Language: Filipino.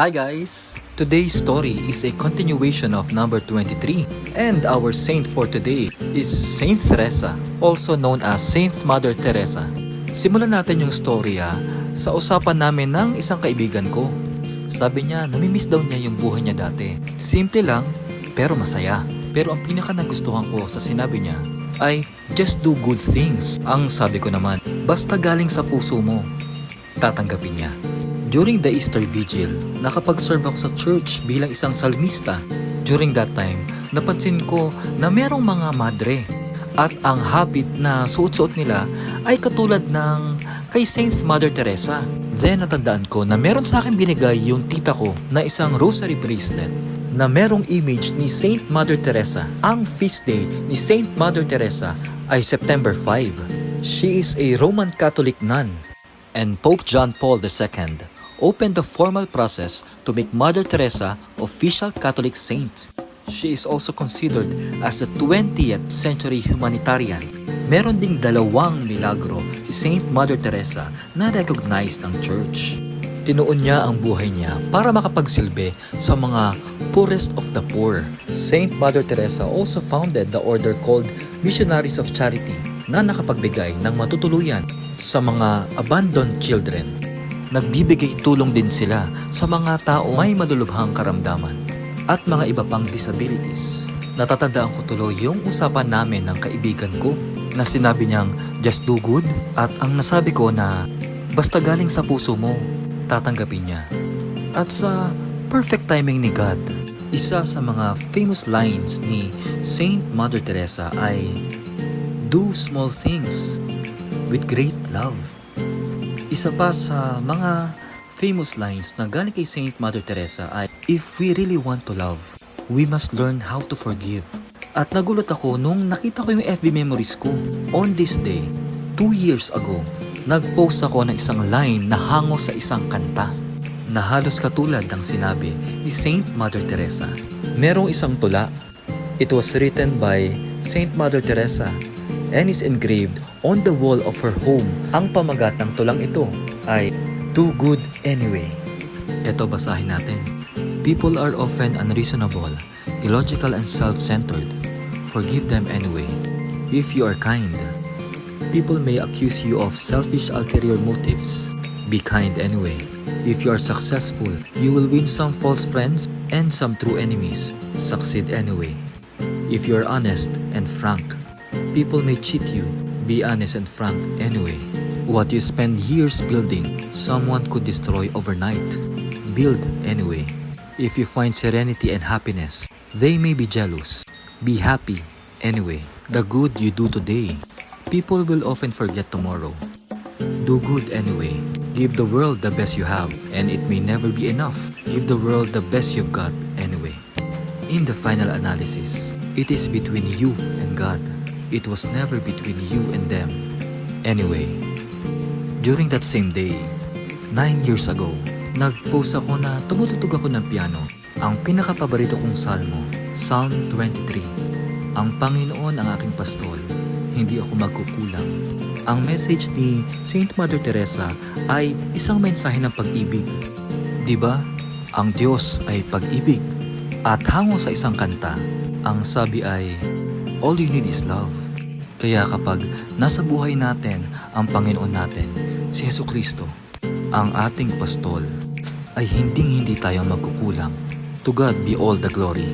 Hi guys! Today's story is a continuation of number 23, and our saint for today is Saint Teresa, also known as Saint Mother Teresa. Simulan natin yung storya sa usapan namin ng isang kaibigan ko. Sabi niya, namimiss daw niya yung buhay niya dati. Simple lang, pero masaya. Pero ang pinaka nagustuhan ko sa sinabi niya ay, just do good things. Ang sabi ko naman, basta galing sa puso mo, tatanggapin niya. During the Easter Vigil, nakapag-serve ako sa church bilang isang salmista. During that time, napansin ko na merong mga madre at ang habit na suot-suot nila ay katulad ng kay Saint Mother Teresa. Then natandaan ko na meron sa akin binigay yung tita ko na isang rosary bracelet na merong image ni Saint Mother Teresa. Ang feast day ni Saint Mother Teresa ay September 5. She is a Roman Catholic nun, and Pope John Paul II opened the formal process to make Mother Teresa official Catholic saint. She is also considered as the 20th century humanitarian. Meron ding 2 milagro si Saint Mother Teresa na recognized ng church. Tinuon niya ang buhay niya para makapagsilbi sa mga poorest of the poor. Saint Mother Teresa also founded the order called Missionaries of Charity na nakapagbigay ng matutuluyan sa mga abandoned children. Nagbibigay tulong din sila sa mga tao may malulubhang karamdaman at mga iba pang disabilities. Natatandaan ko tuloy yung usapan namin ng kaibigan ko na sinabi niyang just do good, at ang nasabi ko na basta galing sa puso mo, tatanggapin niya. At sa perfect timing ni God, isa sa mga famous lines ni Saint Mother Teresa ay, do small things with great love. Isa pa sa mga famous lines na galing kay Saint Mother Teresa ay, if we really want to love, we must learn how to forgive. At nagulat ako nung nakita ko yung FB memories ko. On this day, 2 years ago, nag-post ako ng isang line na hango sa isang kanta na halos katulad ng sinabi ni Saint Mother Teresa. Merong isang tula. It was written by Saint Mother Teresa and is engraved on the wall of her home. Ang pamagat ng tulang ito ay, do good anyway. Ito, basahin natin. People are often unreasonable, illogical and self-centered. Forgive them anyway. If you are kind, people may accuse you of selfish ulterior motives. Be kind anyway. If you are successful, you will win some false friends and some true enemies. Succeed anyway. If you are honest and frank, people may cheat you. Be honest and frank anyway. What you spend years building, someone could destroy overnight. Build anyway. If you find serenity and happiness, they may be jealous. Be happy anyway. The good you do today, people will often forget tomorrow. Do good anyway. Give the world the best you have, and it may never be enough. Give the world the best you've got anyway. In the final analysis, it is between you and God. It was never between you and them. Anyway, during that same day, 9 years ago, nag-post ako na tumutugtog ako ng piano. Ang pinakapaborito kong salmo, Psalm 23. Ang Panginoon ang aking pastol, hindi ako magkukulang. Ang message ni Saint Mother Teresa ay isang mensahe ng pag-ibig. Diba? Ang Diyos ay pag-ibig. At hango sa isang kanta, ang sabi ay, all you need is love. Kaya kapag nasa buhay natin ang Panginoon natin, si Jesucristo, ang ating pastol, ay hindi tayo magkukulang. To God be all the glory.